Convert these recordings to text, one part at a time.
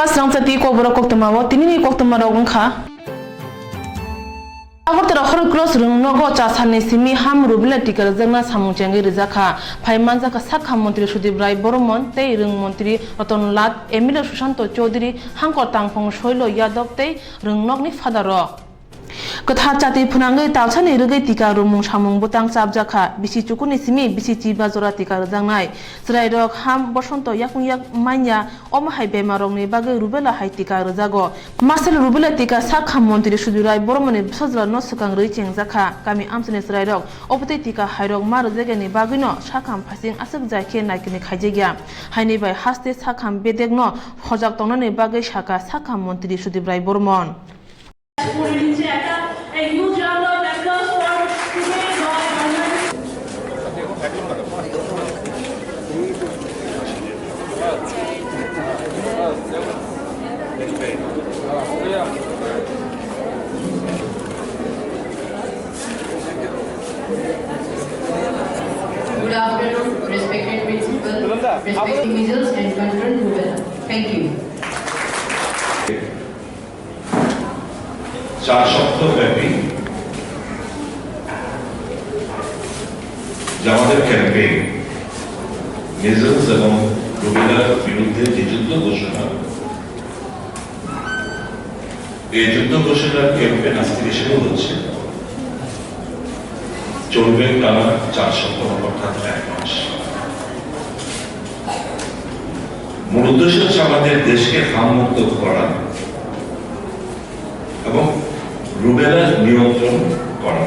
Tika Swrangchati Kokborok Koktwma tini Koktwma rogungkha Agortara khor cross rungnogo chasani simi ham rubla tikar jangna samungchangi rizakha phaimanjaka sakha mantri Sudip Rai Boromon tei rung mantri Ratan Lat Emile Sushanto Chaudhary hangko tangphong Soilo Yadav tei rungnokni fadaro Kotha chati phunangai talchani rugai tika rumung samung botang chapjakha bisi chukuni simi bisi chiba jora tika rjangnai srairok ham bosonto yakung yak manya omahai bemarongni bagai rubela hai tika rjago masel rubela tika sakha mantri Sudip Rai Boromoni sajra no sukang rei chengjakha kami amsene srairok opte tika hairok mar jegani bagino sakham phasing asuk jaikhe naikini khaijegya haini bai haste sakham bedegno hojak tongnani bagai saka sakha mantri Sudip Rai Boromon A huge round of applause for today's Good afternoon, respected principal, respected individuals and concerned women. Thank you. চার সপ্তাহ ব্যাপী আমাদের campaign মেজলস এবং রুবেলার বিরুদ্ধে যে যুদ্ধ ঘোষণা এই যুদ্ধ ঘোষণার ক্যাম্পেইন আজ থেকে শুরু হচ্ছে চলবে টানা 4 সপ্তাহ অর্থাৎ 1 মাস মূল উদ্দেশ্য হচ্ছে আমাদের দেশকে হামমুক্ত করা এবং রুবেলা নিয়ন্ত্রণ করা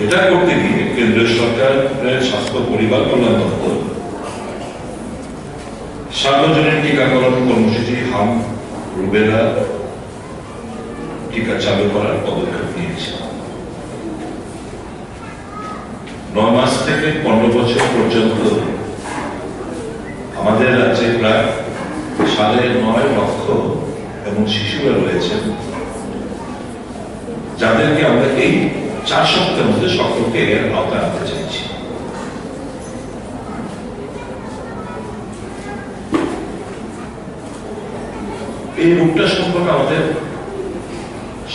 এটা করতে গিয়ে কেন্দ্রীয় সরকারের স্বাস্থ্য পরিবার কল্যাণ দপ্তর সার্বজনীন টিকাকরণ কর্মসূচি হাম রুবেলা টিকা চালু করার পদক্ষেপ নিয়েছে 9 মাস থেকে 15 বছর পর্যন্ত আমাদের রাজ্যে প্রায় 9.5 লক্ষ এবং শিশুরা রয়েছেন যাদেরকে আমরা এই 4 সপ্তাহের মধ্যে সকলকে এর আওতায় আনতে চাইছি এই রোগটা সম্পর্কে আমাদের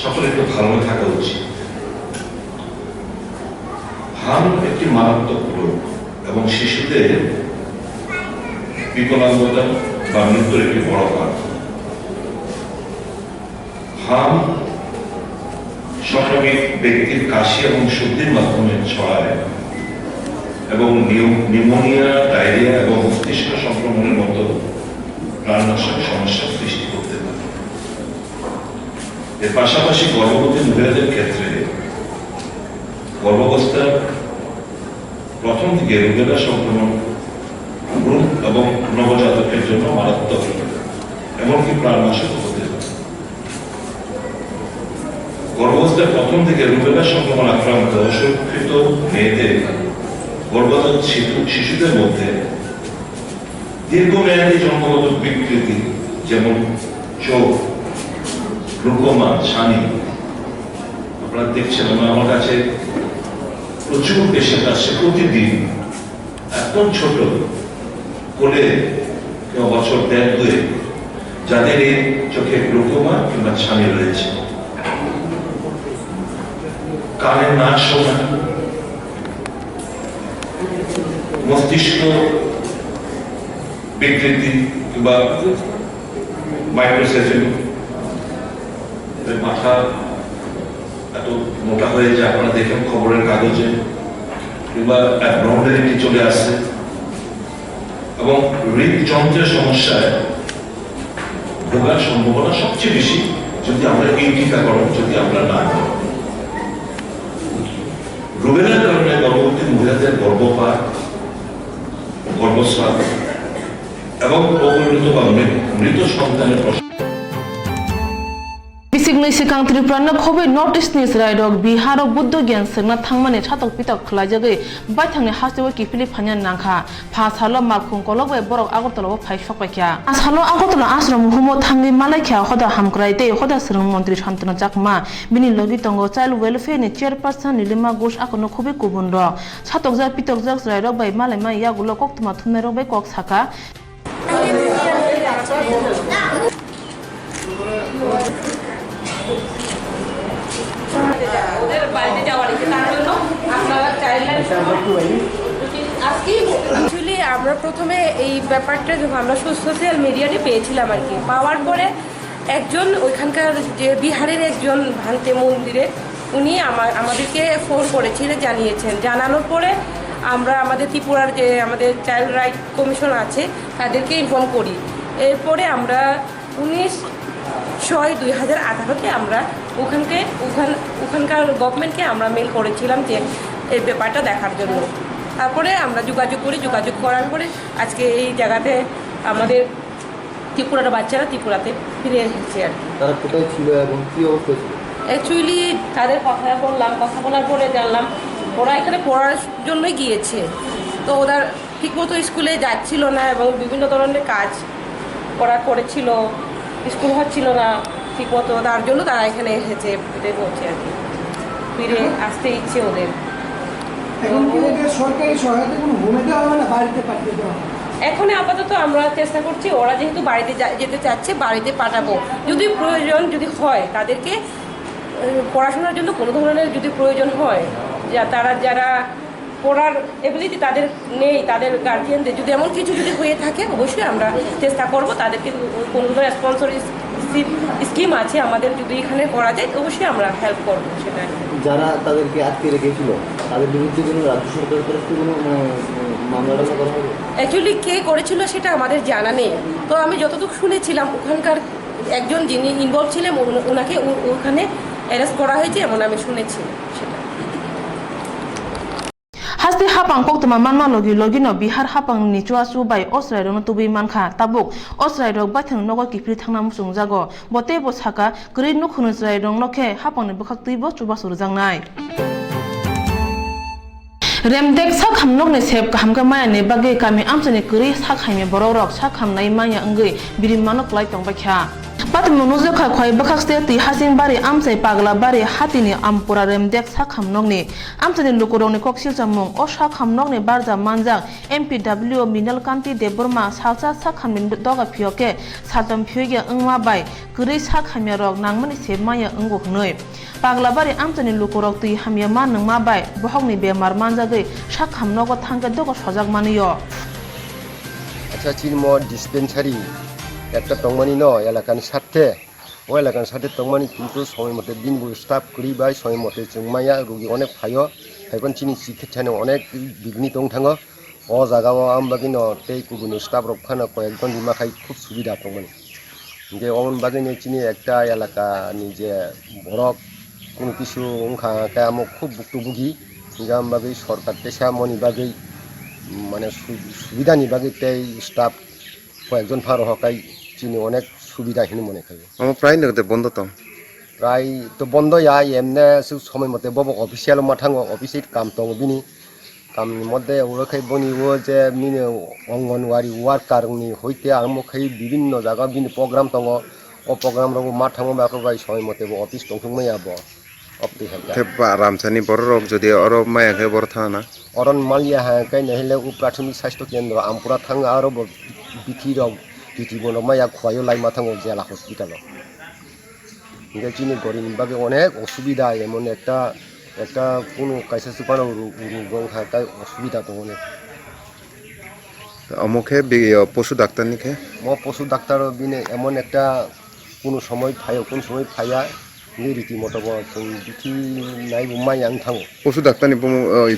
সকলে একটু ধারণা থাকা উচিত হাম একটি মারাত্মক রোগ এবং শিশুদের বিকলাঙ্গতা বা মৃত্যুর একটি বড় কারণ হাম সংক্রমিত ব্যক্তির কাশি এবং সর্দির মাধ্যমে ছড়ায় এবং নিউমোনিয়া ডায়রিয়া এবং মস্তিষ্ক সংক্রমণের মতো প্রাণনাশক সমস্যা সৃষ্টি করতে পারে এর পাশাপাশি গর্ভবতী মহিলাদের ক্ষেত্রে গর্ভাবস্থার প্রথম দিকে রুবেলা সংক্রমণ ভ্রূণ এবং নবজাতকের জন্য মারাত্মক এমনকি প্রাণনাশক হতে পারে গর্ভাবস্থার প্রথম থেকে রুবেলা সংক্রমণ আক্রান্ত অসুরক্ষিত মেয়েদের গর্ভজাত শিশুদের মধ্যে দীর্ঘমেয়াদী জন্মগত বিকৃতি যেমন চোখ গ্লুকোমা ছানি আপনারা দেখছেন আমার কাছে প্রচুর পেশেন্ট আসছে প্রতিদিন একদম ছোট কোলে কেউ বছর 1.5-2 যাদের এই চোখে গ্লুকোমা কিংবা ছানি রয়েছে কানে না শোনা মস্তিষ্ক বিকৃতি কিংবা মাইক্রোসেফেলি মাথা এত মোটা হয়ে যায় আপনারা দেখেন খবরের কাগজে কিংবা অ্যাবনর্মালিটি চলে আসছে এবং হৃদযন্ত্রের সমস্যায় ভোগার সম্ভাবনা সবচেয়ে বেশি যদি আমরা এই টিকাকরণ যদি আমরা না করি রুবেলার কারণে গর্ভবতী মহিলাদের গর্ভপাত গর্ভস্রাব এবং অপরিণত বা মৃত সন্তানের Bisigni sikang Tripurana khobe North East ni srairok Biharo Buddha Gyan sengna thangmane chatok pitok khlaijagai baithangni hastewa ki Philippanyan nangkha phasalo markhung kolok bai borok Agartala phai sokpaikya asalo Agartala ashram humo thangi malaikya hoda hamkrai tei hoda srung mantri Shantanu Chakma bini logi tongo child welfare ni chairperson Nilima Ghosh akono khobe kubunro chatokja pitokjak srairok bai malaima yagulo Koktwma thumnerok bai kok saka ওদের বাড়িতে যাওয়ার ইচ্ছে তার জন্য আপনারা child actually আমরা প্রথমে এই ব্যাপারটা যখন আমরা সোশ্যাল মিডিয়াতে পেয়েছিলাম আর কি, পাওয়ার পরে একজন ওইখানকার যে বিহারের একজন ভান্তে মন্দিরে উনি আমাদেরকে ফোন করেছিলেন, জানিয়েছেন। জানানোর পরে আমরা আমাদের ত্রিপুরার যে আমাদের চাইল্ড রাইট কমিশন আছে তাদেরকে ইনফর্ম করি। এরপরে আমরা 19/6/2018 আমরা ওখানকার গভর্নমেন্টকে আমরা মেল করেছিলাম যে এই ব্যাপারটা দেখার জন্য। তারপরে আমরা যোগাযোগ করার পরে আজকে এই জায়গাতে আমাদের ত্রিপুরার বাচ্চারা ত্রিপুরাতে ফিরে এসেছে আর কি। তারা কোথায় ছিল এবং কী অবস্থা ছিল? অ্যাকচুয়ালি তাদের কথা বলার পরে জানলাম ওরা এখানে পড়ার জন্যই গিয়েছে, তো ওরা ঠিকমতো স্কুলে যাচ্ছিল না এবং বিভিন্ন ধরনের কাজ ওরা করেছিল, স্কুল হচ্ছিল না ঠিকমতো, তার জন্য তারা এখানে এসেছে, এটাই বলছে আর কি, ফিরে আসতে ইচ্ছে ওদের। সরকারি সহায়তা কোনো ভূমিকা হবে না, বাড়িতে পাঠিয়ে দেওয়া হবে? এখন আপাতত আমরা চেষ্টা করছি, ওরা যেহেতু বাড়িতে যেতে চাচ্ছে বাড়িতে পাঠাবো, যদি প্রয়োজন যদি হয় তাদেরকে পড়াশোনার জন্য কোনো ধরনের যদি প্রয়োজন হয়, যারা পড়ার এবিলিটি তাদের নেই, তাদের গার্জিয়ানদের যদি এমন কিছু যদি হয়ে থাকে অবশ্যই আমরা চেষ্টা করব তাদেরকে কোনো ধরনের স্পন্সরশিপ স্কিম আছে আমাদের, যদি এখানে করা যায় অবশ্যই আমরা হেল্প করবো সেটা। যারা তাদেরকে আটকে রেখেছিল তাদের বিরুদ্ধে কোনো রাজ্য সরকারের তরফ থেকে কোনো মামলা করা হবে? অ্যাকচুয়ালি কে করেছিল সেটা আমাদের জানা নেই, তো আমি যতটুকু শুনেছিলাম ওখানকার একজন যিনি ইনভলভ ছিলেন ওনাকে ওখানে অ্যারেস্ট করা হয়েছে এমন আমি শুনেছি সেটা। Hasti hapang Koktwma manma logi no Bihar hapang ni chuasu bai Osrai rong tubi manka tabuk Osrai rok bathang nogo kipri thangna musung jago bote bo saka gri no khunu Osrai rong nokhe hapang ni bukhak tuibo chuba surjangnai Remdek sakham nok ni sep kaham ka maya ne bage kami amchani gri sakhaime borok sakham nai maya angui biri manok lai tong bakha Patmu nuzukha khoi bakhak ste ti hasing bari amsai pagla bari hatini ampura remdek sakham nokni amchani lukurong ni koksil chamung o sakham nokni barja manjak MPW Minal Kanti Deborma salsa sakham min doga phioke satam phioge angma bai gri sakhamya rok nangmani sebmaya anggo hnoi pagla bari amchani lukurok ti hamya man nangma bai bohokni bemar manjagei sakham nogo thangka dogo sojak maniyo আচ্ছা চিনমো dispensary একটা টংমানি ন এলাকার সাথে ও এলাকার সাথে টংমানি কিন্তু সময় মতো দিন স্টাফ করি বাই সময় মতো চুমাইয়া রোগী অনেক ফাইও ফাইখন চিনি চিকিৎসানো অনেক বিঘ্নি দং থাঙো ও জায়গাও আমবাগি ন তে গুগুনি স্টাফ রক্ষানো কয়েকজন বিমাখাই খুব সুবিধা টংমানি যে অমন বাগিনি চিনি একটা এলাকানি যে বরক কোনো কিছু খায় আমো খুব ভুক্তভোগী আমবাগি সরকার পেশা মনি বাগি মানে সুবিধানি বাগি তাই স্টাফ কয়েকজন ফারো হকাই চিনি অনেক সুবিধাখিনি মনে খাই প্রায় নগদে বন্ধ তো প্রায় তো বন্ধ এমনি সময় মতে বব অফিসিয়াল মাথাঙো অফিসিয়াল কাম দङ বিনি কামनि মধ্যে ওরখাই বনি ও যে মিনে অঙ্গনওয়ারি ওয়ার্কারনি হইতে আরম্ভখাই বিভিন্ন জায়গা বিনি প্রোগ্রাম দङ ও প্রোগ্রাম রব মাথাঙো বাকবাই সময় মতে অফিস দংথংমাই আব অপটি হেলকা রামচানি বড় রোগ যদি অর মায়াকে বড় থানা অরন মালিয়া হাকাই নহিলে প্রাথমিক স্বাস্থ্য কেন্দ্র আমপুরা থাং আর বিথি রগ বিথি বন মায়া খোয়াইও লাই মাথাঙো জেলা হসপিটাল চিনি গরিব বাকি অনেক অসুবিধা এমন একটা কোনো কাইসা সুপানো রোগ থাকায় অসুবিধা তো অনেক অমুখে পশু ডাক্তার নিখে পশু ডাক্তার বিনে এমন একটা কোনো সময় ফাইয়া রীতিমতো বিথি নাই মাই আং থাঙো পশু ডাক্তারনি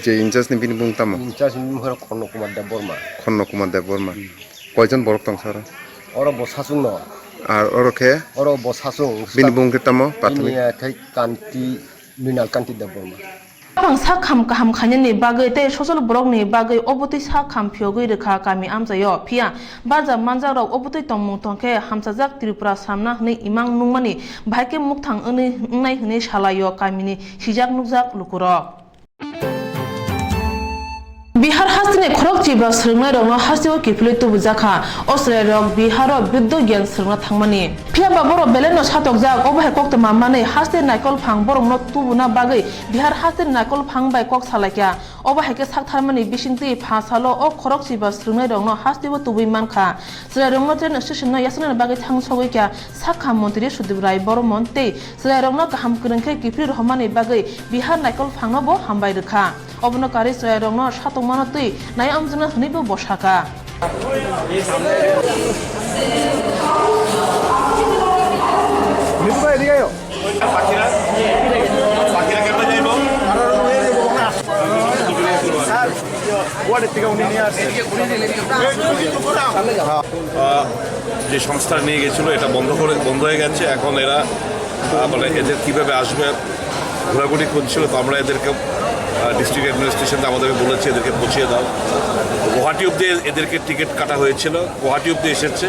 যে ইনচার্জনি বিনি বুংতাম ইনচার্জ খন্নকুমার দেব বর্মা কয়জন বরক দং স্যার অর বসাসুং ন আর অরখে অর বসাসুং বিনি বুংতাম প্রাথমিক কান্তি মৃণাল কান্তি দেব Varma Apang sakham kaham khanyani bagai te social borok ni bagai obuti sakham phiogoi rekha kami amjayo phia barja manja rok obuti tongmung tongke hamsajak Tripura samna hni imang nungmani bhaike mukthang nai hni salayo kamini hijak nukjak lukurok Bihar हास्तिनि खरक चिब्रा स्रंनाय रंनो हास्तिओ किफिलै तुबु जाखा Australia रक बिहारो बिद्दो ज्ञान स्रंना थांमानि फियाबा बर' बेलेनो सातक जाक अबहाय कक्तमा मानै हास्ति नायकल फां बरंनो तुबुना बागै बिहार हास्ति नायकल फां बाय कक सालायका अबहाय के साकथारमानि बिसिंति फासालो अ खरक चिब्रा स्रंनाय रंनो हास्तिओ तुबुइ मानखा स्ट्रेलिया रंनो ट्रेन स्टेशन यासना बागै थां सगैका साखा मन्त्रि सुदीप राय बर्मन ते स्ट्रेलिया रंनो गाहाम करंखे किफिल रहमानि बागै बिहार नायकल फांनो बो हामबाय रखा अबनो कारि स्ट्रेलिया रंनो सातक मानो तै नाय आमजना हनिबो बसाका যে সংস্থা নিয়ে গেছিল এটা বন্ধ হয়ে গেছে এখন এরা মানে এদের কিভাবে আসবে ঘোরাঘুরি করছিল তো আমরা এদেরকে ডিস্ট্রিক্ট অ্যাডমিনিস্ট্রেশনে আমাদেরকে বলেছে এদেরকে পৌঁছিয়ে দাও গুয়াহাটি অব্দি এদেরকে টিকিট কাটা হয়েছিল গুয়াহাটি অব্দি এসেছে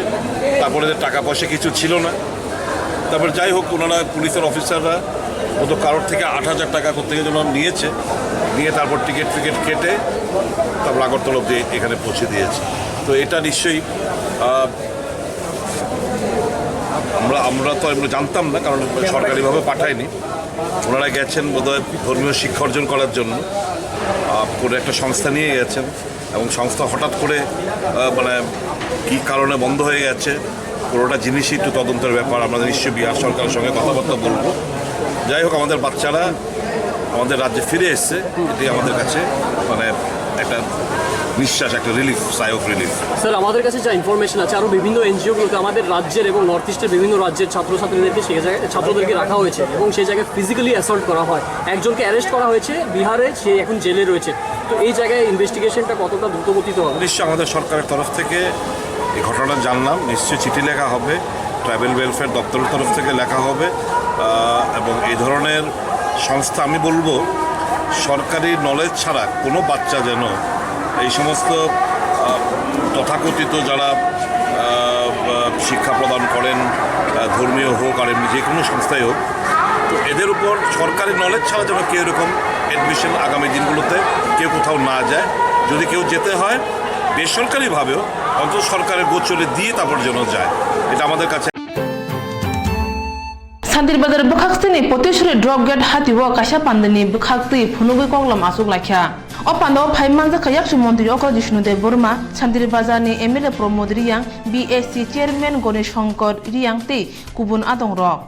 তারপরে এদের টাকা পয়সা কিছু ছিল না তারপর যাই হোক ওনারা পুলিশের অফিসাররা মতো কারোর থেকে 8,000 টাকা করতে গিয়ে নিয়েছে নিয়ে তারপর টিকিট কেটে তারপর আগরতলা অব্দি এখানে পৌঁছে দিয়েছে তো এটা নিশ্চয়ই আমরা তো এগুলো জানতাম না কারণ সরকারিভাবে পাঠায়নি ওনারা গেছেন বোধহয় ধর্মীয় শিক্ষা অর্জন করার জন্য করে একটা সংস্থা নিয়ে গেছেন এবং সংস্থা হঠাৎ করে মানে কী কারণে বন্ধ হয়ে গেছে পুরোটা জিনিসই একটু তদন্তের ব্যাপার আমাদের নিশ্চয়ই বিহার সরকারের সঙ্গে কথাবার্তা বলবো যাই হোক আমাদের বাচ্চারা আমাদের রাজ্যে ফিরে এসছে এটি আমাদের কাছে মানে একটা নিঃশ্বাস একটা relief Sai of relief sir আমাদের কাছে যা ইনফরমেশন আছে আরও বিভিন্ন এনজিওগুলোতে আমাদের রাজ্যের এবং নর্থ ইস্টের বিভিন্ন রাজ্যের ছাত্রছাত্রীদেরকে সেই জায়গায় ছাত্রদেরকে রাখা হয়েছে এবং সেই জায়গায় ফিজিক্যালি অ্যাসল্ট করা হয় একজনকে অ্যারেস্ট করা হয়েছে বিহারে সে এখন জেলে রয়েছে তো এই জায়গায় ইনভেস্টিগেশনটা কতটা দ্রুতগতিতে হবে নিশ্চয়ই আমাদের সরকারের তরফ থেকে এই ঘটনা জানলাম নিশ্চয়ই চিঠি লেখা হবে ট্রাইবেল ওয়েলফেয়ার দপ্তরের তরফ থেকে লেখা হবে এবং এই ধরনের সংস্থা আমি বলবো সরকারি নলেজ ছাড়া কোনো বাচ্চা যেন এই সমস্ত তথাকথিত যারা শিক্ষা প্রদান করেন ধর্মীয় হোক আর এমনি যে কোনো সংস্থাই হোক তো এদের উপর সরকারি নলেজ ছাড়া যেন কেউ এরকম অ্যাডমিশন আগামী দিনগুলোতে কেউ কোথাও না যায় যদি কেউ যেতে হয় বেসরকারিভাবেও অন্তত সরকারের গোচরে দিয়ে তারপর যেন যায় এটা আমাদের কাছে Sandir bazar bukhakstini poteshre drop gate hatiwa kasha pandani bukhakti phunugui konglam asuk lakha o pando phaimanja khayak mantri okra jishnu dev burma sandir bazar ni MLA Pramod Riyang BSC chairman Gone Shankar Riyang te kubun adong rok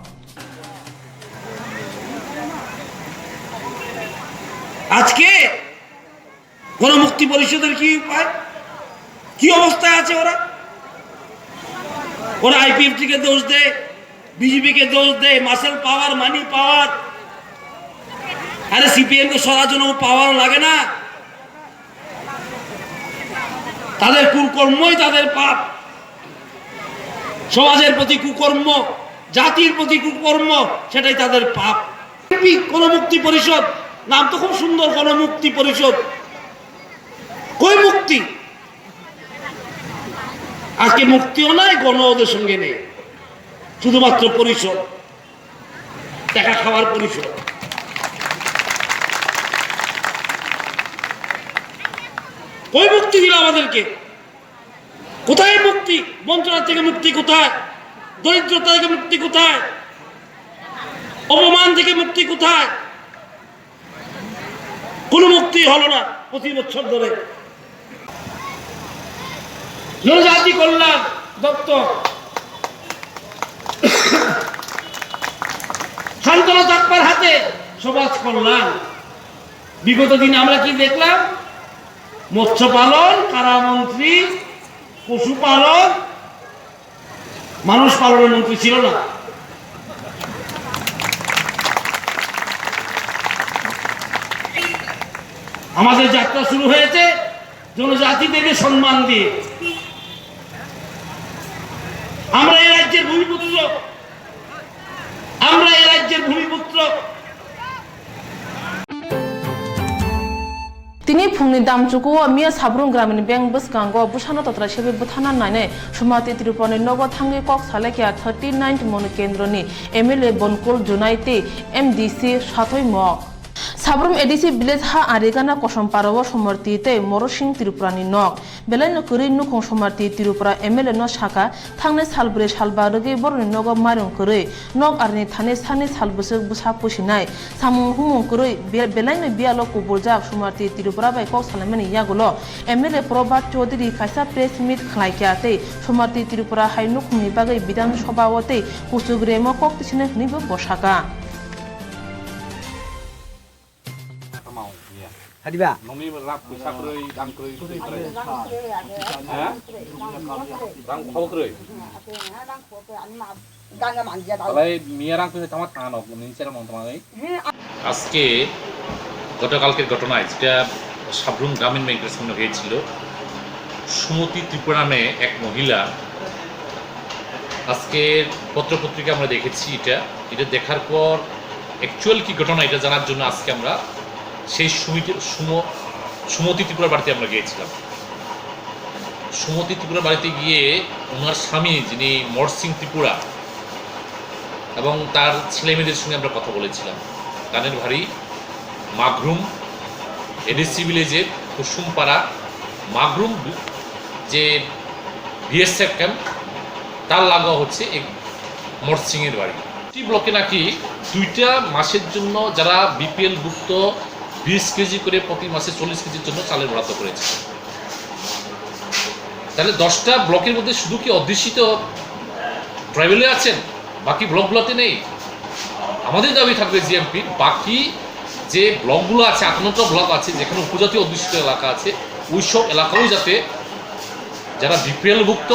আজকে গণমুক্তি পরিষদের কি উপায় কি অবস্থায় আছে ওরা IPFT কে দোষ দেয় बीजेपी के दोष दे मसल पावर मनी पावर अरे सीपीएम को सराजन पावर लगे ना तादेर कुकर्मई तादेर पाप समाजेर प्रति कुकर्म जातिर प्रति कुकर्म सेटाई तादेर पाप गणमुक्ति परिषद नाम तो खूब सुंदर गणमुक्ति परिषद कोई मुक्ति आज के मुक्तिओ नाई गण ओদের संगे নেই শুধুমাত্র পরিষদ টাকা খাওয়ার পরিষদ কই মুক্তি দিল আমাদেরকে কোথায় মুক্তি বঞ্চনা থেকে মুক্তি কোথায় দরিদ্রতা থেকে মুক্তি কোথায় অপমান থেকে মুক্তি কোথায় কোনো মুক্তি হলো না 25 বছর ধরে জনজাতি কল্যাণ দপ্তর শান্তনা চাকমার হাতে সমাজ কল্যাণ বিগত দিন আমরা কি দেখলাম মৎস্য পালন কারামন্ত্রী পশুপালন মানুষ পালনের মন্ত্রী ছিল না আমাদের যাত্রা শুরু হয়েছে জনজাতিদেরকে সম্মান দিয়ে আমরা এই রাজ্যের ভূমিপুত্র তিনি ফুংনি দামচুকু মিয়া সাবরুং গ্রামীণ ব্যাংক বসকাঙ্গ বুসানো তত্রা সেবে বুথানা নাইনে সুমাতি ত্রিপুরাनि নগ থাঙ্গে কক সালেকিয়া 39 মন কেন্দ্রনি MLA বনকুল জুনাইতে MDC সাথই মক Sabrum edisi village ha arigana kosom parawo somarti te moro sing Tirupurani nok belai no kuri nu kong somarti Tirupura MLA no shaka thangne salbre salba roge borni nogo marung kuri nok arni thane sani salbusuk busa pusinai samung humung kuri belai no bialo kuburjak somarti Tirupura bai kok salamani yagulo MLA Probat Chaudhary kaisa press meet khlaikiate somarti Tirupura hai nukni bagai bidan sabhawote kusugre mo kok tisine nibo bosaka Hadiba. Nomi rap pusak keroi, dang keroi, dang kau keroi. Kalau miarang tu tamat tangan, ni cara mengtamai. আজকে গতকালকের ঘটনায় যেটা সাবরুম গ্রামীণ ব্যাংকের সামনে হয়েছিল সুমতি ত্রিপুরা নামে এক মহিলা আজকে পত্রপত্রিকা আমরা দেখেছি এটা দেখার পর অ্যাকচুয়াল কি ঘটনা এটা জানার জন্য আজকে আমরা সেই সুমতি ত্রিপুরার বাড়িতে আমরা গিয়েছিলাম। সুমতি ত্রিপুরার বাড়িতে গিয়ে ওনার স্বামী যিনি মর সিং ত্রিপুরা এবং তার ছেলে মেয়েদের সঙ্গে আমরা কথা বলেছিলাম। কানের ভারী মাগরুম এডিসি ভিলেজের কুসুমপাড়া মাগরুম যে বিএসএফ ক্যাম্প তার লাগা হচ্ছে এই মর সিংয়ের বাড়ি। এই ব্লকে নাকি 2টা মাসের জন্য যারা বিপিএল ভুক্ত 20 কেজি করে প্রতি মাসে 40 কেজির জন্য চালের বরাদ্দ করেছে। তাহলে 10টা ব্লকের মধ্যে শুধু কি অধ্যুষিত ট্রাইবেলে আছেন, বাকি ব্লকগুলোতে নেই? আমাদের দাবি থাকবে জিএমপি বাকি যে ব্লকগুলো আছে 58টা ব্লক আছে যেখানে উপজাতি অধ্যুষিত এলাকা আছে ওই সব এলাকাও যাতে যারা বিপিএল ভুক্ত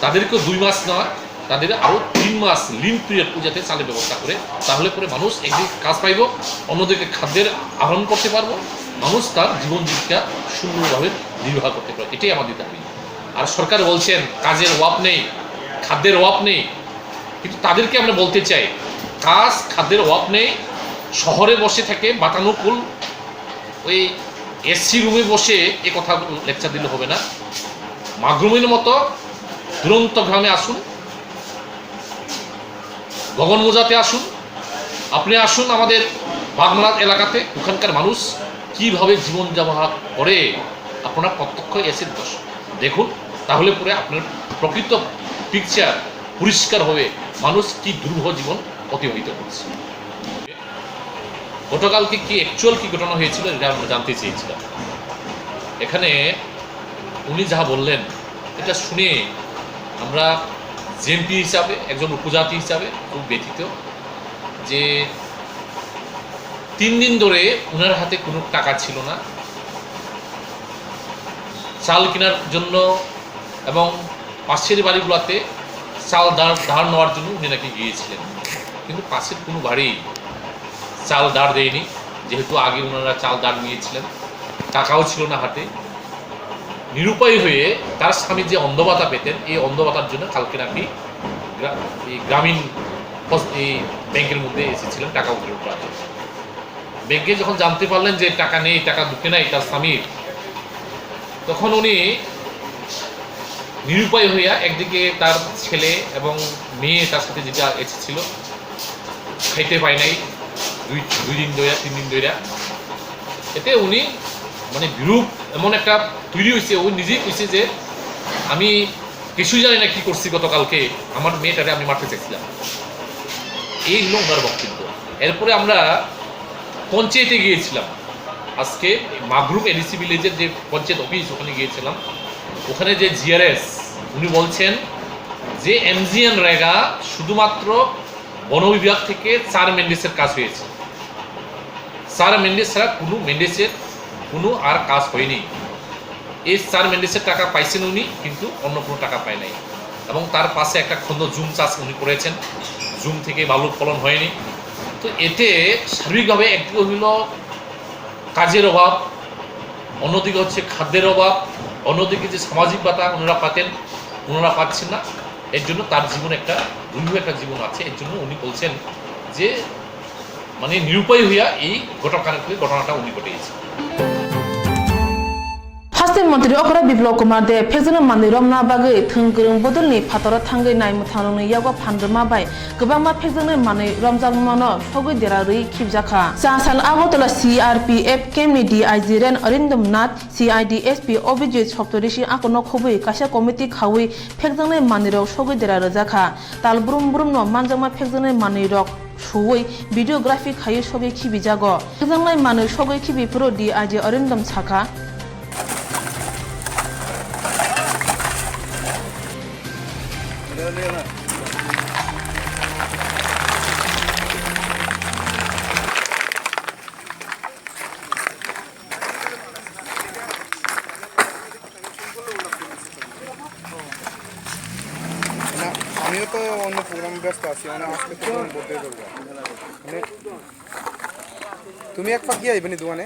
তাদেরকে 2 মাস নয় তাদের আরও 3 মাস লিন পিরিয়ড যাতে চালের ব্যবস্থা করে, তাহলে পরে মানুষ একদিকে কাজ পাইব, অন্যদিকে খাদ্যের আহরণ করতে পারবো, মানুষ তার জীবন জীবিকা সুন্দরভাবে নির্বাহ করতে পারবে। এটাই আমাদের দাবি। আর সরকার বলছেন কাজের অভাব নেই, খাদ্যের অভাব নেই, কিন্তু তাদেরকে আমরা বলতে চাই কাজ খাদ্যের অভাব নেই। শহরে বসে থাকে বাতানুকূল ওই এসি রুমে বসে এ কথা লেকচার দিলে হবে না। মাগরুমের মতো দুরন্ত গ্রামে আসুন, গগন মোজাতে আসুন, আপনি আসুন আমাদের বাগমারা এলাকাতে, ওখানকার মানুষ কিভাবে জীবনযাপন করে আপনারা প্রত্যক্ষ এসে দেখুন, তাহলে পরে আপনার প্রকৃত পিকচার পরিষ্কার হবে মানুষ কি দুর্ভোগ জীবন অতিবাহিত করছে। গতকালকে কি অ্যাকচুয়াল কি ঘটনা হয়েছিল এটা আমরা জানতে চেয়েছিলাম। এখানে উনি যা বললেন এটা শুনে আমরা জিএমপি হিসাবে একজন উপজাতি হিসাবে খুব ব্যথিত যে 3 দিন ধরে ওনার হাতে কোনো টাকা ছিল না চাল কেনার জন্য, এবং পাশের বাড়িগুলোতে চাল ধার নেওয়ার জন্য উনি নাকি গিয়েছিলেন, কিন্তু পাশের কোনো বাড়ি চাল ধার দেয়নি, যেহেতু আগে ওনারা চাল ধার নিয়েছিলেন, টাকাও ছিল না হাতে। নিরুপায় হয়ে তার স্বামী যে অন্ধভাতা পেতেন এই অন্ধভাতার জন্য কালকে নাকি এই গ্রামীণ এই ব্যাংকের মধ্যে এসেছিলেন টাকা উত্তোলন করার জন্য। ব্যাংকে যখন জানতে পারলেন যে টাকা নেই, টাকা ঢুকে নাই তার স্বামীর, তখন উনি নিরুপায় হইয়া একদিকে তার ছেলে এবং মেয়ে তার সাথে যেটা এসেছিল খাইতে পায় নাই 2 দিন ধরে 3 দিন ধরে, এতে উনি মানে বিরূপ এমন একটা তৈরি হয়েছে, ও নিজেই কইছে যে আমি কিছুই জানি না কি করছি গতকালকে, আমার মেয়েটারে আমি মারতে চাইছিলাম। এই হলো ওনার বক্তব্য। এরপরে আমরা পঞ্চায়েতে গিয়েছিলাম, আজকে মাগরুম এডিসি ভিলেজের যে পঞ্চায়েত অফিস ওখানে গিয়েছিলাম। ওখানে যে জিআরএস উনি বলছেন যে এমজিএন রেগা শুধুমাত্র বন বিভাগ থেকে 4 মেন্ডেসের কাজ হয়েছে, 4 মেন্ডেস ছাড়া কোনো মেন্ডেসের কোনো আর কাজ হয়নি। এই 4 মেন্ডেসের টাকা পাইছেন উনি, কিন্তু অন্য কোনো টাকা পায় নাই। এবং তার পাশে একটা খন্দ জুম চাষ উনি করেছেন, জুম থেকে ভালো ফলন হয়নি। তো এতে সার্বিকভাবে একদিকে হইল কাজের অভাব, অন্যদিকে হচ্ছে খাদ্যের অভাব, অন্যদিকে যে সামাজিক ভাতা ওনারা পাতেন ওনারা পাচ্ছেন না। এর জন্য তার জীবন একটা দুর্ভোগ একটা জীবন আছে। এর জন্য উনি বলছেন যে মানে নিরুপায় হইয়া এই ঘটনাটা উনি ঘটিয়েছেন। Swrangchati Mantri Okra Biplop Kumar de Pheksano Manui Romna Bagai Thungkrung Bodolni Phatora Thangai Naimu Thangrungni Yago Phandrma bai Gobangma Pheksano Manui Romjagmano Sogoi Derarui Khibjakha Sasal Agotala CRPF Kemni DIG Ren Arindam Nath CIDSP Obijit Soptorishi Akono Khobui Kasha Committee Khawi Pheksano Manui Rok Sogoi Derarujaka Tal Brum Brum no Manjama Pheksano Manui Rok Shuwei videography khayi sogi khibi jago jangnai manui sogi khibi pro DIG Arindam Saka আমিও তো অন্য প্রোগ্রামে ব্যস্ত আছি মানে আজকে তো বলতে পারবো মানে তুমি এক পাক গিয়ে আইবে নি দোকানে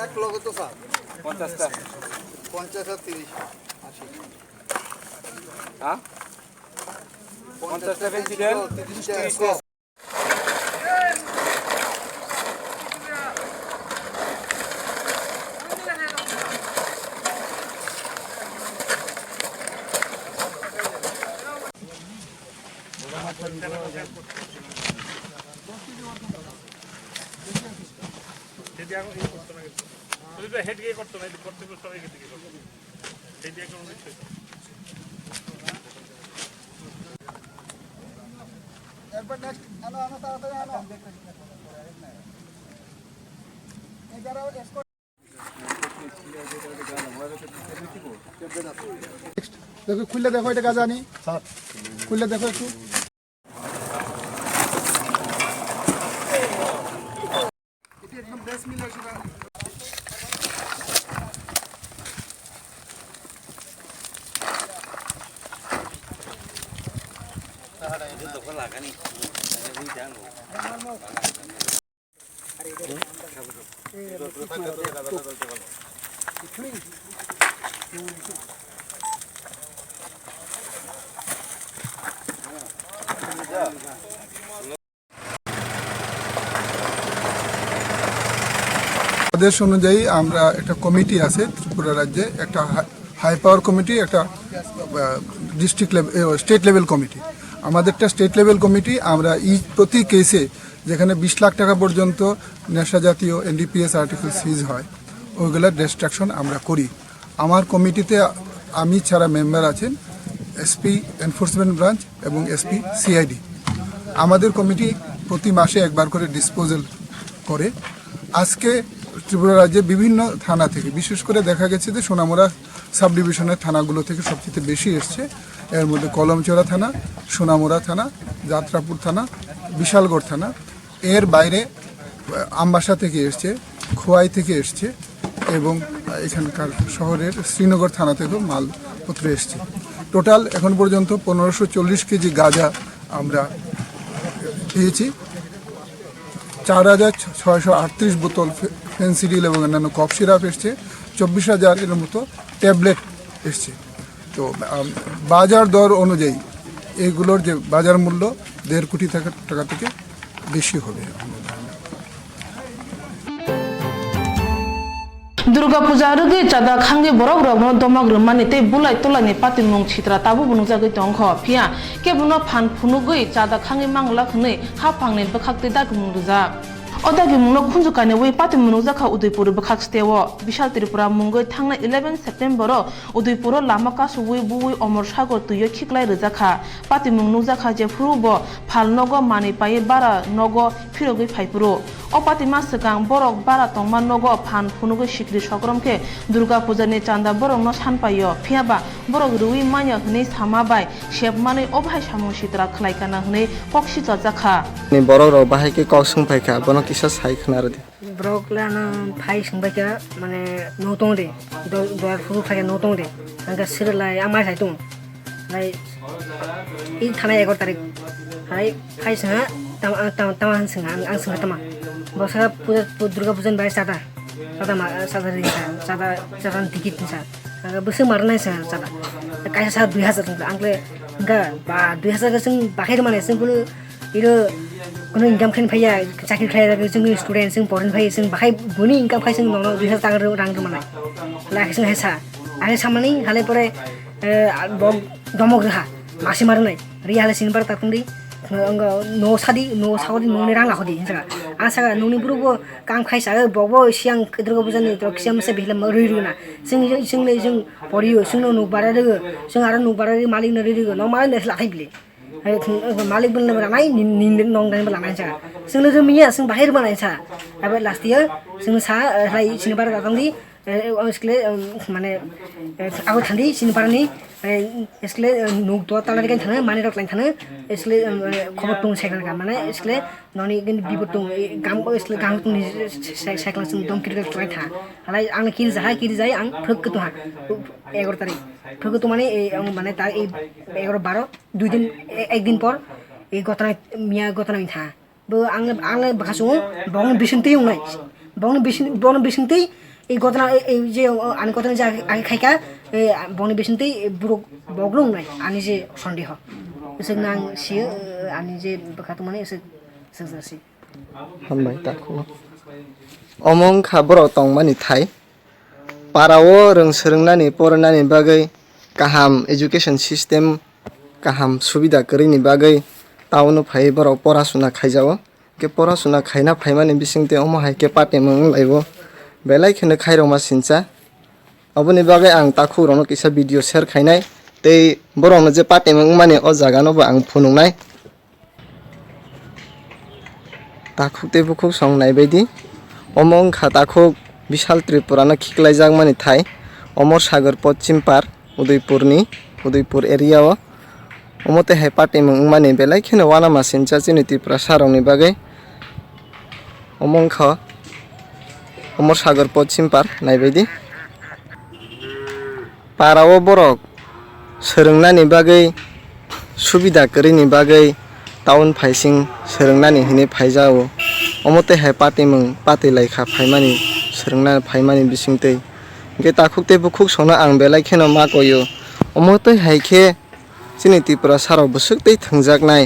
এক লগে তো স্যার 50টা 50 আর 30 80 হ্যাঁ 50টা বেশি দেন 30টা একবার নেক্সট আনো আনো তাড়াতাড়ি আনো এগারো এসকো দেখো খুলে দেখো এটা গাছ আনি স্যার খুলে দেখো একটু এটা একদম বেশ মিল আছে না আদেশ অনুযায়ী আমরা একটা কমিটি আছে ত্রিপুরা রাজ্যে একটা হাই পাওয়ার কমিটি একটা district level state level committee আমাদেরটা স্টেট লেভেল কমিটি আমরা প্রতি কেসে যেখানে 20 লাখ টাকা পর্যন্ত নেশা জাতীয় এনডিপিএস আর্টিকেল সিজ হয় ওইগুলোর ডিস্ট্রাকশন আমরা করি আমার কমিটিতে আমি ছাড়া মেম্বার আছেন এসপি এনফোর্সমেন্ট ব্রাঞ্চ এবং এসপি সিআইডি আমাদের কমিটি প্রতি মাসে একবার করে ডিসপোজাল করে আজকে ত্রিপুরা রাজ্যে বিভিন্ন থানা থেকে বিশেষ করে দেখা গেছে যে সোনামুড়া সাব ডিভিশনের থানাগুলো থেকে সবচেয়ে বেশি এসছে এর মধ্যে কলমচোরা থানা সোনামুড়া থানা যাত্রাপুর থানা বিশালগড় থানা এর বাইরে আমবাসা থেকে এসছে খোয়াই থেকে এসছে এবং এখানকার শহরের শ্রীনগর থানা থেকেও মালপত্র এসছে টোটাল এখন পর্যন্ত 1540 কেজি গাঁজা আমরা পেয়েছি 4638 বোতল ফেন্সিডিল এবং অন্যান্য কফ সিরাপ এসছে 24,000 এর মতো ট্যাবলেট এসছে তো বাজার দর অনুযায়ী এইগুলোর যে বাজার মূল্য 1.5 কোটি টাকা থেকে বেশি হবে Durga Puja rugi chada khangi borok rok no domag rumani te bulai tolani pati mung chitra tabu bunung jagoi tongkho phia ke buno phan phunugui chada khangi mangla khne ha phangni bakhakte dak mung ruja odagi mungno khunju kane wei pati mung jakha Udaipur bakhakstewo Bishal Tripura mungoi thangna 11 September Udaipur lama ka suwei buwei Omor Sagar tuyo khiklai rujakha pati mung nujakha je phrubo phal nogo mani pai bara nogo phirogoi phaipuro o pati masakang borok bara tongma nogo phan phunugoi sikri sokromke Durga Puja ni chanda borok no sanpayo phiaba borok ruwi manya hne sama bai shep mani obhai samung sitra khlaikana hne kokshi jakha ni borok ro bahai ke kok sung phaika bono kisa sai khna rodi Brock লানা phi সংবাইকা মানে নতং রে দর ফুরু phi নতং রে আঙ্গা সিরলাই আমা সাইতুং লাই ই থানা 11 তারিখ hi fi সঙ্গা তামা সঙ্গা আং সঙ্গা তামা বসা পূজা দুর্গা পূজন বাই সাদা সাদা সাদা রে সাদা সাদা টিকিট নিসা আঙ্গা বসে মারনাই সঙ্গা সাদা কাইসা সাদা 2000 আংলে গা বা 2000 গসং বাখাই মানে সং কুনো ইরো কোনো ইনকাম খাই फैया চাকরি খাই जों स्टुडेन्ट जों फरेन फैयो जों बाहाय बुनि इनकाम खाय जों न'नाव 2000 रां रमानाय लाखि जों हेसा आरो सामानि हाले परे बग दमग्रहा मासे मारनाय रियाले सिन बार ताकुंदी न' सादी न' सावदी न'नि रां लाखोदि जोंहा आं सागा न'नि बुरुबो काम खायसा बगबो सियां केद्रगो बुजानि रखिया मोसे बिहला रैरुना जों परियो जोंनो न' बारा दोगो जों आरो न' बारा मालिक न रैरुगो न' मा ने लाखाय बिले मालिक बोलनो लानाय निन नंग दान लानाय जा जोंनो जोमिया जों बाहेर बानाय सा अब लास्ट इयर जों सा राय सिन बार गांदि इसले माने आगो थांदि सिन बारनि इसले नुक तो तालारि गान थानो माने रक लाइन थानो इसले खबर तुं साइकेल का माने इसले ननि गन बिबो तुं गाम इसले गाम तुं साइकेल जों दम क्रिकेट लाइन था हालाय आं किल जाय आं ठोक तो हा 11 तारिख ठोक तो माने माने ता 11 12 2 दिन एक दिन पर এই ঘটনা মিয়া ঘটনা মিথা বো আং বাকাসু বং বিসন্তি উনাই বং বিসন্তি এই ঘটনা এই যে আনি ঘটনা যে আগে খাইকা বং বিসন্তি বগলো উনাই আনি যে সন্দেহ এসে নাং সিও আনি যে বাকাতো মানে এসে সাজাসি হামবাই তাকো অমং খাবর তংমানি থাই পারাও रों सोलोंनानै फरायनानै बागै गाहाम एजुकेशन सिस्टेम गाहाम सुबिदा गैयैनि बागै टाउन फाइ बराव परासुना खाइजाओ के परासुना खाइना फाइमानि बिसिंते अमहाय के पाटे मंग लाइबो बेलायखोनो खाइरमा सिनचा अबनि बागै आं ताखुरनो किसा भिडियो शेयर खाइनाय तै बरावनो जे पाटे मंग माने अ जागानोबो आं फुनुंनाय ताखुते बुखु संनाय बायदि अमं खाताखु विशाल त्रिपुरानो खिक्लाइजाग मानि थाय अमर सागर पश्चिम पार उदयपुर एरियाओ अमते हाय पाटे मंग माने बेलायखोनो वाना मासिनचा चिनि त्रिपुरा सारंनि बागै अमंख अमर सागर पश्चिम पार नायबायदि पाराव बरक सोलोंनानै बागै सुबिदा गैयैनि बागै टाउन फाइसिं सोलोंनानै हिने फाइजाओ अमते हाय पाटे मंग पाटे लाइखा फाइमानि सोलोंना फाइमानि बिसिंतै गे ताखुते बुखुक सना आं बेलायखोनो मा कयो अमते हायखे चिनि त्रिपुरा साराव बसुकतै थंजाकनाय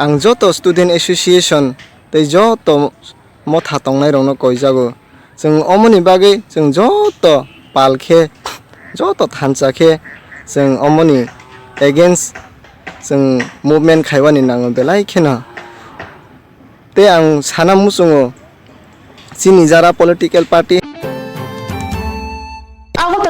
आं जत स्टुडेन्ट एसोसिएशन तै जत मथा तंनाय रनो कयजागो जों अमनि बागै जों जत पालखे जत थानचाखे जों अमनि एगेन्स्ट जों मुभमेन्ट खाइवानि नाङो बेलायखेनो ते आं साना मुसुङो चिनि जारा पलिटिकल पार्टी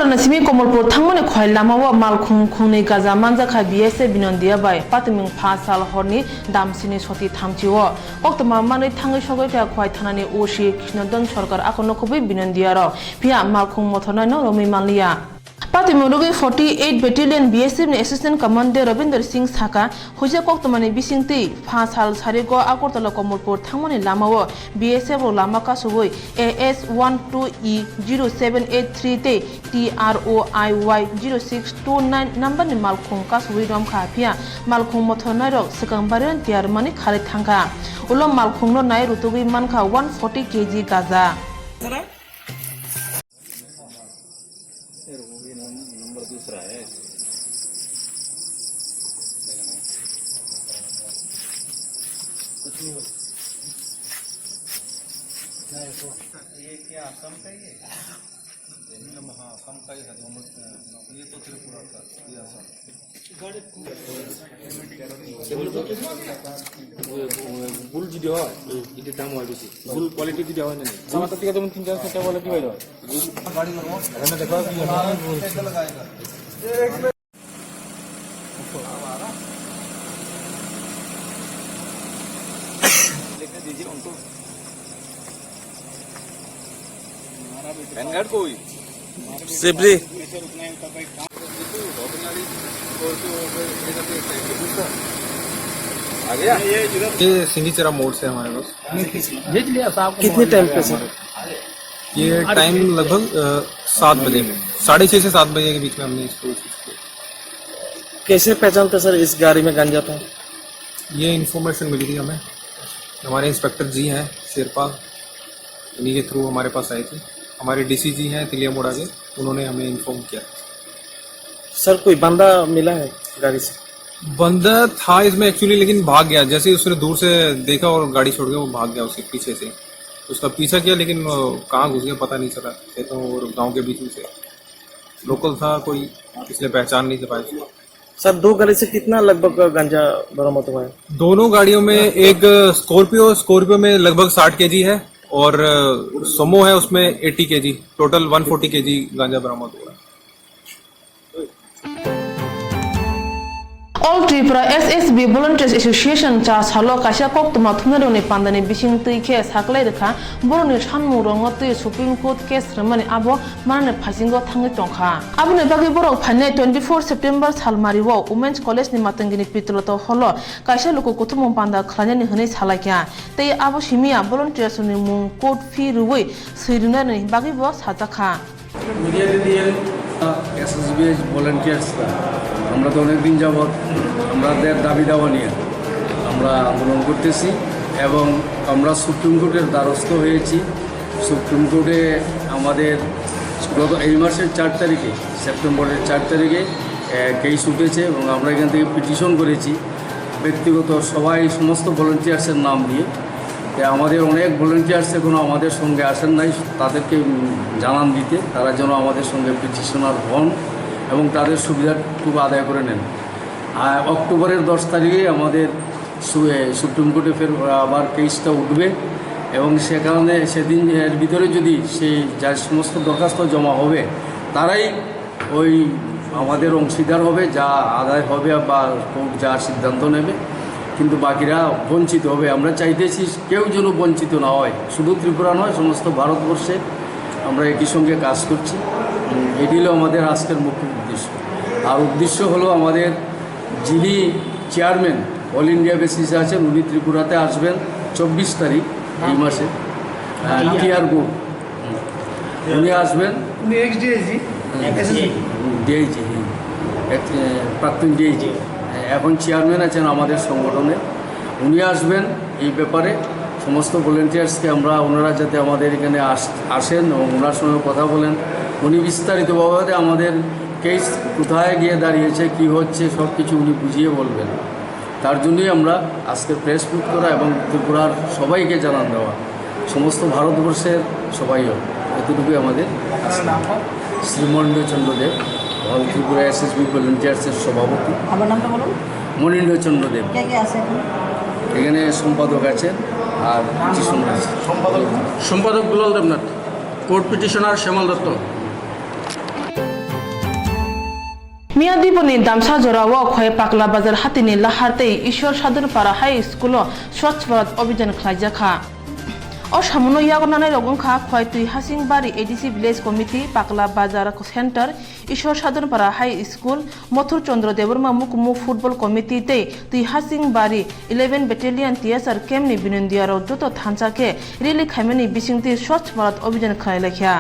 नसिमी कमलपुर थांमोने खय लामाव मालखुं खुंनि गाजा मानजाखा बिएसए बिनन्दिया बाय पातमिं 5 साल हरनि दामसिनि सति थामचिओ कोक्तमा मानै थाङै सगैथा खय थानानि ओसि कृष्णदन सरकार आखनो खबै बिनन्दिया र फिया मालखुं मथनाय न रमि मालिया पातिमुरुगै 48 बेटालियन बीएसएफ नि असिस्टेंट कमांडर रविंद्र सिंह साका हुजे कोक्तमानि बिसिंति 5 साल सारिगो आगरतला कमलपुर थांमोनि लामाव बीएसएफ रो लामा कासुबै AS12E 0783 ते TROIY 0629 नंबर नि मालखुं कासुबै रम खाफिया मालखुं मथनाय र सिकांबारिन तियार मानि खारै थांखा उलो मालखुं नो नाय रुतुबै मानखा 140 kg गाजा नंबर दूसरा है ये क्या असम का ही है हाँ असम का ही है ये तो त्रिपुरा का ये असम ভুল যদি হয় এটির দাম হয় বেশি ভুল কোয়ালিটি যদি হয় না আমার থেকে যেমন 3-4 কোয়ালিটি হয় এখানে দেখো लिखने दीजिए उनको पैन कार्ड कोई सेफ्टी आ गया ये सिंगीचरा मोड़ से हमारे पास भेज लिया साहब कितने टाइम पे सर ये टाइम लगभग 7 बजे में 6:30 से 7 बजे के बीच में हमने इसको कैसे पहचानते सर इस गाड़ी में गांजा था ये इन्फॉर्मेशन मिली थी हमें हमारे इंस्पेक्टर जी हैं शेरपा इन्हीं के थ्रू हमारे पास आए थे हमारे डीसी जी हैं तिलिया मोड़ा के उन्होंने हमें इन्फॉर्म किया सर कोई बंदा मिला है गाड़ी से बंदा था इसमें एक्चुअली, लेकिन भाग गया। जैसे ही उसने दूर से देखा और गाड़ी छोड़ के वो भाग गया उसके पीछे से। उसका पीछा किया लेकिन वो कहाँ घुस गया पता नहीं चला। तो और गांव के बीच में से लोकल था कोई, इसलिए पहचान नहीं कर पाया उसको। सर 2 गाड़ी से कितना लगभग गांजा बरामद हुआ है? दोनों गाड़ियों में एक स्कॉर्पियो में लगभग 60 केजी है और सोमो है उसमें 80 केजी, टोटल 140 केजी गांजा बरामद हुआ है। All Tripura SSB Volunteers Association cha salo kasia Koktwma thumnaroni pandani bising tui ke saklai rekha boroni sanmu rongo tui Supreme Court case remani abo manane phasingo thangi tongkha aboni bagi borok phane 24 September salmari wo Women's College ni matangini pitloto holo kasia loko kuthumong panda khlanyani hne salakya tei abo simia volunteers ni mung court fee ruwi sirunani bagi bo sajakha media diyen SSB volunteers আমরা তো অনেক দিন যাবত আমাদের দাবি দাওয়া নিয়ে আমরা আন্দোলন করতেছি এবং আমরা সুপ্রিম কোর্টের দ্বারস্থ হয়েছি। সুপ্রিম কোর্টে আমাদের গত এই মাসের 4 তারিখে, সেপ্টেম্বরের 4 তারিখে কেস উঠেছে এবং আমরা এখান থেকে পিটিশন করেছি ব্যক্তিগত সবাই সমস্ত ভলান্টিয়ার্সের নাম দিয়ে। আমাদের অনেক ভলান্টিয়ার্স এখনও আমাদের সঙ্গে আসেন নাই, তাদেরকে জানান দিতে তারা যেন আমাদের সঙ্গে পিটিশনার হন এবং তাদের সুবিধাটুকু আদায় করে নেন। অক্টোবরের 10 তারিখে আমাদের সুপ্রিম কোর্টে ফের আবার কেসটা উঠবে এবং সেখানে সেদিন এর ভিতরে যদি সেই যার সমস্ত দরখাস্ত জমা হবে তারাই ওই আমাদের অংশীদার হবে, যা আদায় হবে বা কোর্ট যা সিদ্ধান্ত নেবে, কিন্তু বাকিরা বঞ্চিত হবে। আমরা চাইতেছি কেউ যেন বঞ্চিত না হয়, শুধু ত্রিপুরা নয় সমস্ত ভারতবর্ষে আমরা একই সঙ্গে কাজ করছি। এটি হলো আমাদের আজকের মুখ্য উদ্দেশ্য। আর উদ্দেশ্য হলো আমাদের যিনি চেয়ারম্যান অল ইন্ডিয়া বেসিসে আছেন উনি ত্রিপুরাতে আসবেন 24 তারিখ এই মাসে। টিআর গো উনি আসবেন, ডিআইজি প্রাক্তন ডিআইজি, এখন চেয়ারম্যান আছেন আমাদের সংগঠনে, উনি আসবেন। এই ব্যাপারে সমস্ত ভলেন্টিয়ার্সকে ওনারা যাতে আমাদের এখানে আসেন এবং ওনার সঙ্গে কথা বলেন, উনি বিস্তারিতভাবে আমাদের কেস কোথায় গিয়ে দাঁড়িয়েছে, কি হচ্ছে সব কিছু উনি বুঝিয়ে বলবেন। তার জন্যই আমরা আজকে প্রেস মিট করা এবং ত্রিপুরার সবাইকে জানান দেওয়া, সমস্ত ভারতবর্ষের সবাইও, এতটুকুই আমাদের শ্রীমনীন্দ্র চন্দ্রদেব, ত্রিপুরা SSB ভলেন্টিয়ার্সের সভাপতি। আমার নামটা বলুন। মনীন্দ্র চন্দ্রদেব। এখানে সম্পাদক আছেন আর সম্পাদক দুলাল দেবনাথ, কোর্ট পিটিশনার শ্যামল দত্ত। মিয়াদিপনি দামসা জোরাও খয়ে পাকলা বাজার হাতিনি লাহারতেই ঈশ্বর সাদুরপাড়া হাই স্কুল স্বচ্ছ ভারত অভিযান খাইজাখা ও সামনো ইয়াগনানাই রগংখা খয় তুই হাসিংবাড়ি এডিসি ভিলেজ কমিটি পাকলা বাজার সেন্টার ঈশ্বর সাদুরপাড়া high school Mathur Chandra Debbarma মুকুমু football committee তেই তুই হাসিংবাড়ি 11 ব্যাটালিয়ন টিএসআর কেমনি বিনন্দিয়ার যত থানচাকে রিলি খাইমানি বিসিংতি স্বচ্ছ ভারত অভিযান খাইলাখিয়া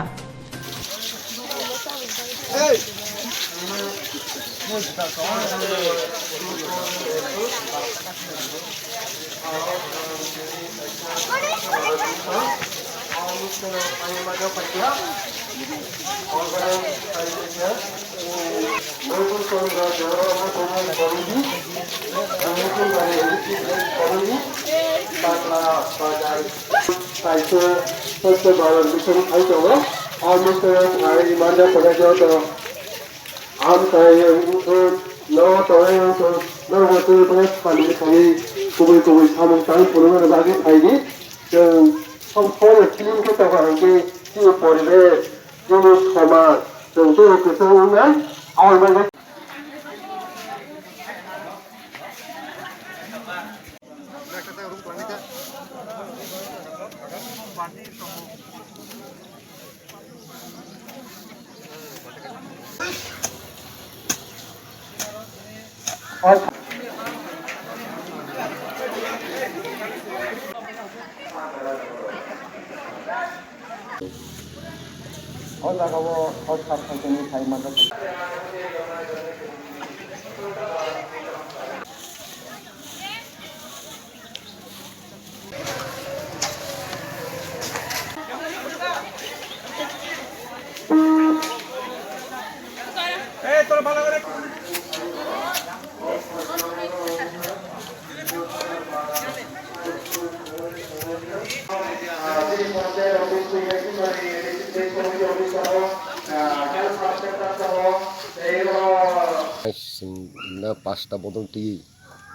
5টা বদল টি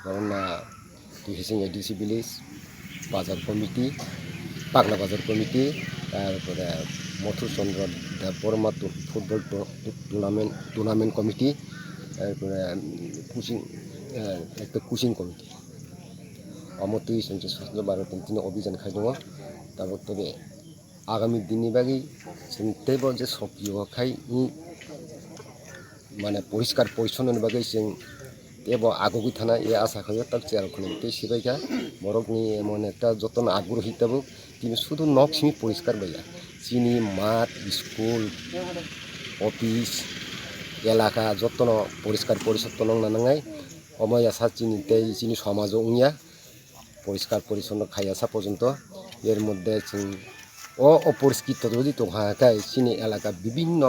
কারণ হিসিং এডিসি ভিলেজ বাজার কমিটি পাগলা বাজার কমিটি তারপরে মথুরচন্দ্র দেববর্মা ফুটবল টুর্নামেন্ট কমিটি তারপরে একটা কুচিং কমিটি অমতি স্বচ্ছ ভারত তিনি অভিযান খাই দङ তারপর তবে আগামী দিনनि बागै जों तेबो जे सकियो खाय माने परिष्कार परिच्छन्ननि बागै जों तेबो आगुगै थाना ए आशा खायो तब चेयार खनते सिबायगा बरकनि एमन एकटा जतन आग्रही तब তিনি শুধু নকसिमी परिष्कार बाया চিনি মাঠ স্কুল অফিস এলাকা যতন পরিষ্কার পরিচ্ছন্ন নানাঙাই সময় আসা চিনি সমাজ উনিয়া পরিষ্কার পরিচ্ছন্ন খাই আসা পর্যন্ত এর মধ্যে অপরিষ্কৃত যদি তোহাকায় চিনি এলাকা বিভিন্ন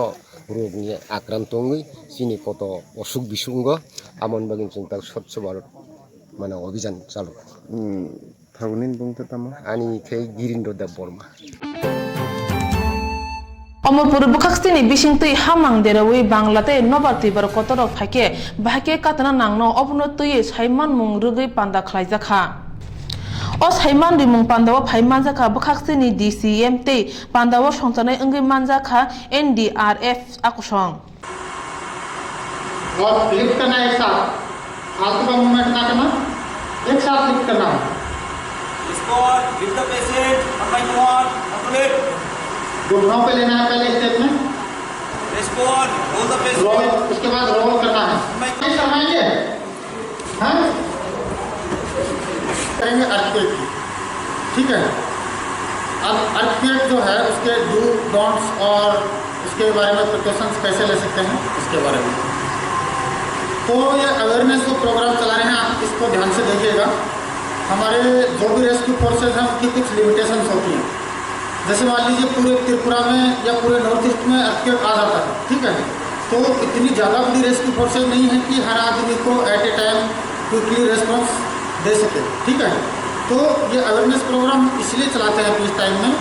রোগ নিয়ে আক্রান্ত চিনি কত অসুখ বিসুখ আমন বাগিন जों তা স্বচ্ছ ভারত মানে অভিযান চালু থাগুনিন বুংতে তামা আনি খেই গিরিন্দ্র দেববর্মা অমরপুর বুখাক্সিনি বিসিংতই হামাং দেরাওই বাংলাতে নবারতি বার কতরক থাকে বাহাকে কাতনা নাংনো অবনতই সাইমান মুং রুগৈ পান্ডা খাইজাখা o saiman rimung pandawa phai manjaka bukhaksini DCM te pandawa songchanai engui manjaka NDRF akusong और लिफ्ट करना एक साथ फालतू का मूवमेंट ना करना एक साथ लिफ्ट करना squad lift the patient 1 by 1 complete घुटनों पे लेना है पहले स्टेप में squad hold the patient roll उसके बाद रोल करना है नहीं समझिए हां करेंगे अर्थक्वेक की ठीक है अब अर्थक्वेक जो है उसके डू डोंट्स और उसके बारे में प्रिकॉशंस कैसे ले सकते हैं इसके बारे में तो ये अवेयरनेस जो प्रोग्राम चला रहे हैं आप इसको ध्यान से देखिएगा हमारे जो भी रेस्क्यू फोर्सेज हैं उनकी कुछ लिमिटेशंस होती हैं जैसे मान लीजिए पूरे त्रिपुरा में या पूरे नॉर्थ ईस्ट में अर्थक्वेक आ जाता है ठीक है तो इतनी ज़्यादा बड़ी रेस्क्यू फोर्सेज नहीं है कि हर आदमी को at a time quickly response दे सके ठीक है तो ये अवेयरनेस प्रोग्राम इसलिए चलाते हैं इस टाइम में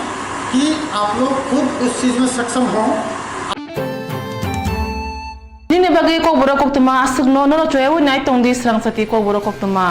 कि आप लोग खुद उस चीज़ में सक्षम हों Nini bagi Kokborok Koktwma asugno nono choewu nai tongdi Swrangchati Kokborok Koktwma